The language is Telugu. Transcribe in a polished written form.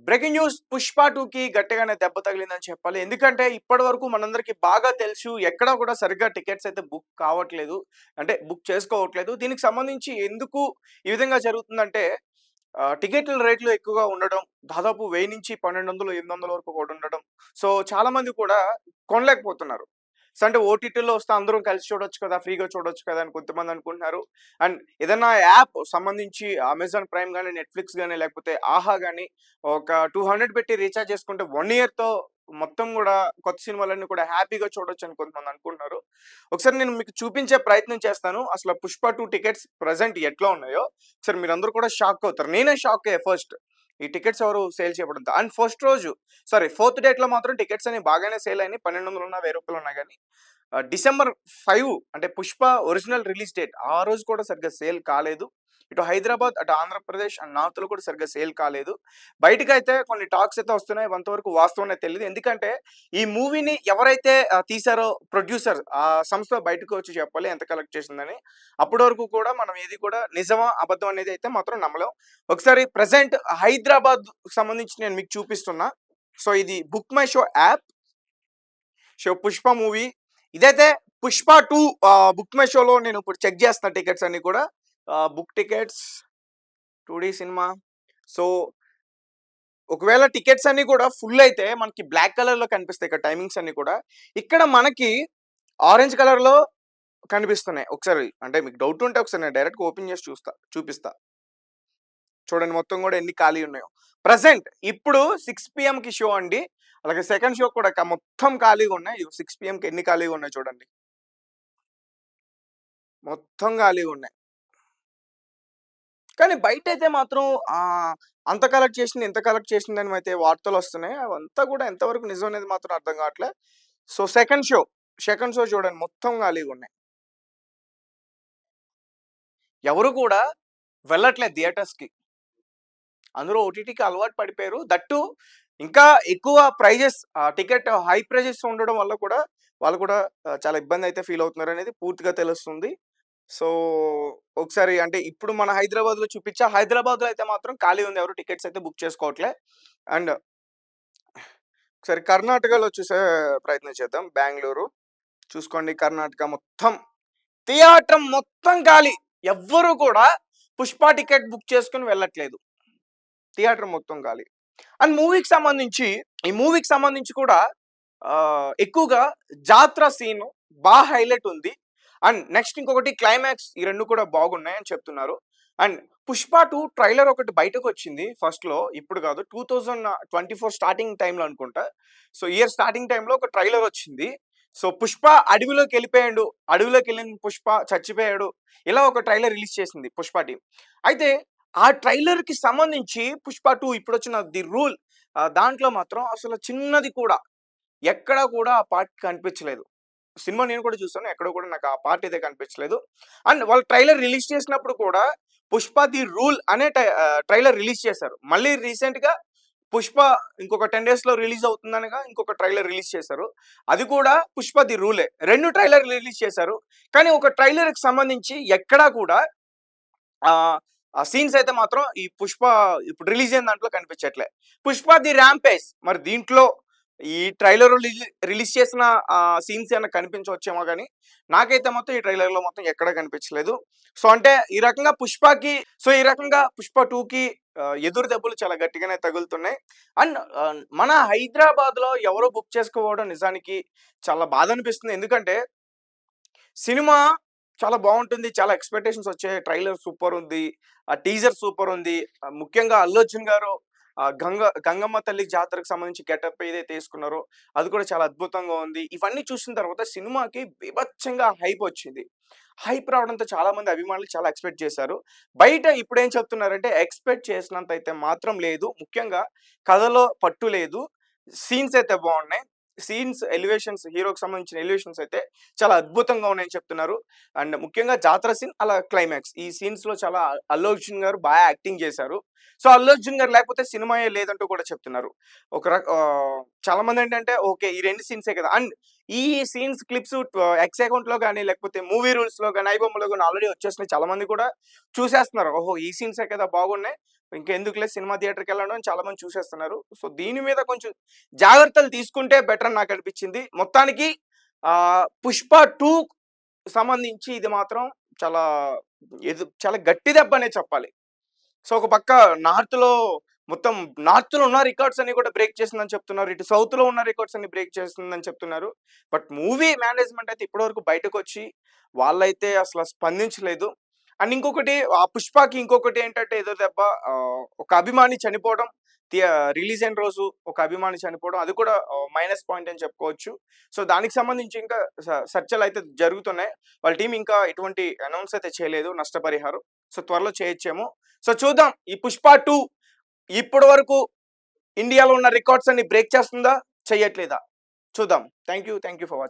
బ్రేకింగ్ న్యూస్ 'పుష్ప 2'కి గట్టిగానే దెబ్బ తగిలిందని చెప్పాలి. ఎందుకంటే ఇప్పటివరకు మనందరికీ బాగా తెలుసు ఎక్కడా కూడా సరిగ్గా టికెట్స్ అయితే బుక్ కావట్లేదు. అంటే బుక్ చేసుకోవట్లేదు. దీనికి సంబంధించి ఎందుకు ఈ విధంగా జరుగుతుందంటే టికెట్ల రేట్లు ఎక్కువగా ఉండడం. దాదాపు 1000-1200, 800 వరకు కూడా ఉండడం. సో చాలా మంది కూడా కొనలేకపోతున్నారు. సో అంటే ఓటీటీలో వస్తే అందరం కలిసి చూడొచ్చు కదా! ఫ్రీగా చూడొచ్చు కదా! అని కొంతమంది అనుకుంటున్నారు. అండ్ ఏదన్నా యాప్ సంబంధించి అమెజాన్ ప్రైమ్ గాని, నెట్‌ఫ్లిక్స్ గాని లేకపోతే ఆహా గాని ఒక 200 పెట్టి రీచార్జ్ చేసుకుంటే 1 ఇయర్‌తో మొత్తం గూడా కొత్త సినిమాలన్నీ కూడా హ్యాపీగా చూడొచ్చని కొంతమంది అనుకుంటున్నారు. ఒకసారి నేను మీకు చూపించే ప్రయత్నం చేస్తాను. అసల 'పుష్ప 2' టికెట్స్ ప్రెజెంట్ ఎట్లా ఉన్నాయో ఒకసారి మీరందరూ కూడా షాక్ అవుతారు. నేనే షాక్ అయ్యా ఫస్ట్. ఈ టికెట్స్ ఎవరు సేల్ చేయబడంతో. అండ్ ఫస్ట్ రోజు ఫోర్త్ డేట్‌లో మాత్రం టికెట్స్ అనేవి బాగానే సేల్ అయినాయి. 1200 ఉన్నా, రూ. 1000 ఉన్నా గాని డిసెంబర్ 5 అంటే 'పుష్ప' ఒరిజినల్ రిలీజ్ డేట్ ఆ రోజు కూడా సరిగ్గా సేల్ కాలేదు. ఇటు హైదరాబాద్, అటు ఆంధ్రప్రదేశ్ అండ్ నార్త్‌లో కూడా సరిగ్గా సేల్ కాలేదు. బయటికైతే కొన్ని టాక్స్ అయితే వస్తున్నాయి. ఎంతవరకు వాస్తవమో తెలీదు. ఎందుకంటే ఈ మూవీని ఎవరైతే తీశారో ప్రొడ్యూసర్ ఆ సంస్థ బయటకు వచ్చి చెప్పాలి ఎంత కలెక్ట్ చేసిందని. అప్పటి వరకు కూడా మనం ఏది కూడా నిజమా, అబద్ధం అనేది అయితే మాత్రం నమ్మలేం. ఒకసారి ప్రెజెంట్ హైదరాబాద్‌కి సంబంధించి నేను మీకు చూపిస్తున్నా. సో ఇది book my show app. So 'Pushpa' movie ఇదైతే 'పుష్ప 2' బుక్ మై షోలో నేను ఇప్పుడు చెక్ చేస్తున్నా టికెట్స్ అన్ని కూడా. Book tickets 2 cinema. సో ఒకవేళ టికెట్స్ అన్ని కూడా ఫుల్ అయితే మనకి బ్లాక్ కలర్‌లో కనిపిస్తాయి ఇక్కడ టైమింగ్స్ అన్ని కూడా. ఇక్కడ మనకి ఆరెంజ్ కలర్‌లో కనిపిస్తున్నాయి. ఒకసారి అంటే మీకు డౌట్ ఉంటే ఒకసారి నేను డైరెక్ట్‌గా ఓపెన్ చేసి చూపిస్తా. చూడండి మొత్తం కూడా ఎన్ని ఖాళీ ఉన్నాయో. ప్రెజెంట్ ఇప్పుడు 6 పీఎంకి షో అండి. అలాగే సెకండ్ షో కూడా మొత్తం ఖాళీగా ఉన్నాయి. 6 పీఎంకి ఎన్ని ఖాళీగా ఉన్నాయి చూడండి. మొత్తం ఖాళీగా ఉన్నాయి. కానీ బయటైతే మాత్రం అంత కలెక్ట్ చేసింది, ఇంత కలెక్ట్ చేసిందని అయితే వార్తలొస్తున్నాయి. అవంతా కూడా ఎంతవరకు నిజం అనేది మాత్రం అర్థం కావట్లే. సో సెకండ్ షో చూడండి మొత్తం ఖాళీగున్నాయి. ఎవరు కూడా వెళ్ళట్లేదు థియేటర్స్‌కి. అందరూ ఓటీటీకి అలవాటు పడిపోయారు. దట్టు ఇంకా ఎక్కువ ప్రైజెస్ టికెట్ హై ప్రైజెస్ ఉండడం వల్ల కూడా వాళ్ళు కూడా చాలా ఇబ్బందయితే ఫీల్ అవుతున్నారనేది పూర్తిగా తెలుస్తుంది. సో, ఒకసారి అంటే ఇప్పుడు మన హైదరాబాద్‌లో చూపిచ్చా. హైదరాబాద్‌లో అయితే మాత్రం ఖాళీ ఉంది. ఎవరు టికెట్స్ అయితే బుక్ చేసుకోవట్లే. అండ్ ఒకసారి కర్ణాటకలో చూసే ప్రయత్నం చేద్దాం. బెంగుళూరు చూసుకోండి. కర్ణాటక మొత్తం థియేటర్ మొత్తం ఖాళీ. ఎవ్వరు కూడా 'పుష్ప' టికెట్ బుక్ చేసుకొని వెళ్ళట్లేదు. థియేటర్ మొత్తం ఖాళీ. అండ్ ఈ మూవీకి సంబంధించి కూడా ఎక్కువగా జాత్ర సీన్ హైలైట్ ఉంది. అండ్ నెక్స్ట్ ఇంకొకటి క్లైమాక్స్ ఈ 2 కూడా బాగున్నాయని చెప్తున్నారు. అండ్ 'పుష్ప 2' ట్రైలర్ ఒకటి బయటకొచ్చింది ఫస్ట్‌లో. ఇప్పుడు కాదు 2024 స్టార్టింగ్ టైమ్‌లో అనుకుంటా. సో, ఇయర్ స్టార్టింగ్ టైమ్‌లో ఒక ట్రైలర్ వచ్చింది. సో, 'పుష్ప' అడవిలోకెళ్ళిపోయాడు. అడవిలోకెళ్ళిన 'పుష్ప' చచ్చిపోయాడు. ఇలా ఒక ట్రైలర్ రిలీజ్ చేసింది 'పుష్ప' టీమ్. అయితే ఆ ట్రైలర్‌కి సంబంధించి 'పుష్ప 2' ఇప్పుడొచ్చిన 'ది రూల్' దాంట్లో మాత్రం అసలు చిన్నది కూడా ఎక్కడ కూడా ఆ పార్ట్ కనిపించలేదు. సినిమా నేను కూడా చూసాను. ఎక్కడ కూడా నాకు ఆ పార్ట్ అయితే కనిపించలేదు. అండ్ వాళ్ళు ట్రైలర్ రిలీజ్ చేసినప్పుడు కూడా 'పుష్ప ది రూల్' అనే ట్రైలర్ రిలీజ్ చేశారు. మళ్ళీ రీసెంట్‌గా 'పుష్ప' ఇంకొక 10 డేస్‌లో రిలీజ్ అవుతుందనగా ఇంకొక ట్రైలర్ రిలీజ్ చేశారు. అది కూడా 'పుష్ప ది రూలే.' 2 ట్రైలర్‌లు రిలీజ్ చేశారు. కానీ ఒక ట్రైలర్‌కి సంబంధించి ఎక్కడా కూడా ఆహ్, ఆ సీన్స్ అయితే మాత్రం ఈ 'పుష్ప' ఇప్పుడు రిలీజ్ అయిన దాంట్లో కనిపించట్లే. 'పుష్ప ది ర్యాంపేజ్' మరి దీంట్లో ఈ ట్రైలర్ రిలీజ్ చేసిన సీన్స్ ఏమైనా కనిపించవచ్చేమో గానీ, నాకైతే మొత్తం ఈ ట్రైలర్‌లో మొత్తం ఎక్కడ కనిపించలేదు. సో, అంటే ఈ రకంగా 'పుష్ప 2'కి ఎదురు దెబ్బలు చాలా గట్టిగానే తగులుతున్నాయి. అండ్ మన హైదరాబాద్‌లో ఎవరో బుక్ చేసుకోకపోవడం నిజానికి చాలా బాధనిపిస్తుంది. ఎందుకంటే సినిమా చాలా బావుంటుంది. చాలా ఎక్స్‌పెక్టేషన్స్ వచ్చాయి. ట్రైలర్ సూపరుంది. టీజర్ సూపరుంది. ముఖ్యంగా 'అల్లు అర్జున్' గారు గంగమ్మ తల్లి జాతరకు సంబంధించి గెటప్ ఏదైతే యేసుకున్నారో అది కూడా చాలా అద్భుతంగా ఉంది. ఇవన్నీ చూసిన తర్వాత సినిమాకి బీభత్సంగా హైపొచ్చింది. హైప్ రావడంతో చాలా మంది అభిమానులు చాలా ఎక్స్‌పెక్ట్ చేశారు. బయట ఇప్పుడేం చెప్తున్నారంటే ఎక్స్‌పెక్ట్ చేసినంత అయితే మాత్రం లేదు. ముఖ్యంగా కథలో పట్టు లేదు. సీన్స్ అయితే బావున్నాయి. ఎలివేషన్స్ హీరోకి సంబంధించిన ఎలివేషన్స్ అయితే చాలా అద్భుతంగా ఉన్నాయని చెప్తున్నారు. అండ్ ముఖ్యంగా జాతర సీన్ అలా క్లైమాక్స్ ఈ సీన్స్‌లో చాలా అల్లు అర్జున్ గారు యాక్టింగ్ చేశారు. సో, అల్లు అర్జున్ గారు లేకపోతే సినిమాయే లేదంటూ కూడా చెప్తున్నారు. చాలా మందేంటంటే ఓకే. ఈ 2 సీన్సే కదా! అండ్ ఈ సీన్స్ క్లిప్స్ ఎక్స్ అకౌంట్‌లో గాని లేకపోతే మూవీ రూల్స్‌లో గాని, ఐబొమ్మలో గాని ఆల్రెడీ వచ్చేసినాయి. చాలా మంది కూడా చూసేస్తున్నారు. ఓహో! ఈ సీన్సే కదా బాగున్నాయి. ఇంకెందుకులే సినిమా థియేటర్‌కెళ్ళడం అని చాలా మంది చూసేస్తున్నారు. సో, దీని మీద కొంచెం జాగ్రత్తలు తీసుకుంటే బెటర్ అని నాకనిపించింది. మొత్తానికి 'పుష్ప 2' సంబంధించి ఇది మాత్రం చాలా చాలా గట్టి దెబ్బనే చెప్పాలి. సో, ఒక పక్క నార్త్‌లో మొత్తం నార్త్‌లో ఉన్న రికార్డ్స్ అన్ని కూడా బ్రేక్ చేసిందని చెప్తున్నారు. ఇటు సౌత్‌లో ఉన్న రికార్డ్స్ అన్ని బ్రేక్ చేసిందని చెప్తున్నారు. బట్ మూవీ మేనేజ్‌మెంట్ అయితే ఇప్పటివరకు బయటకొచ్చి వాళ్ళైతే అసల స్పందించలేదు. అండ్ ఇంకొకటి ఆ 'పుష్పకి' ఇంకొకటి ఏంటంటే ఎదురు దెబ్బ, ఒక అభిమాని చనిపోవడం. రిలీజ్ అయిన రోజు ఒక అభిమాని చనిపోవడం అది కూడా మైనస్ పాయింట్ అని చెప్పుకోవచ్చు. సో, దానికి సంబంధించి ఇంకా చర్చలైతే జరుగుతున్నాయి. వాళ్ళ టీమ్ ఇంకా ఎటువంటి అనౌన్స్ అయితే చేయలేదు నష్టపరిహారం. సో, త్వరలో చేయొచ్చేమో. సో, చూద్దాం ఈ 'పుష్ప 2' ఇప్పటి వరకు ఇండియాలో ఉన్న రికార్డ్స్ అన్ని బ్రేక్ చేస్తుందా? చెయ్యట్లేదా? చూద్దాం. Thank you for watching.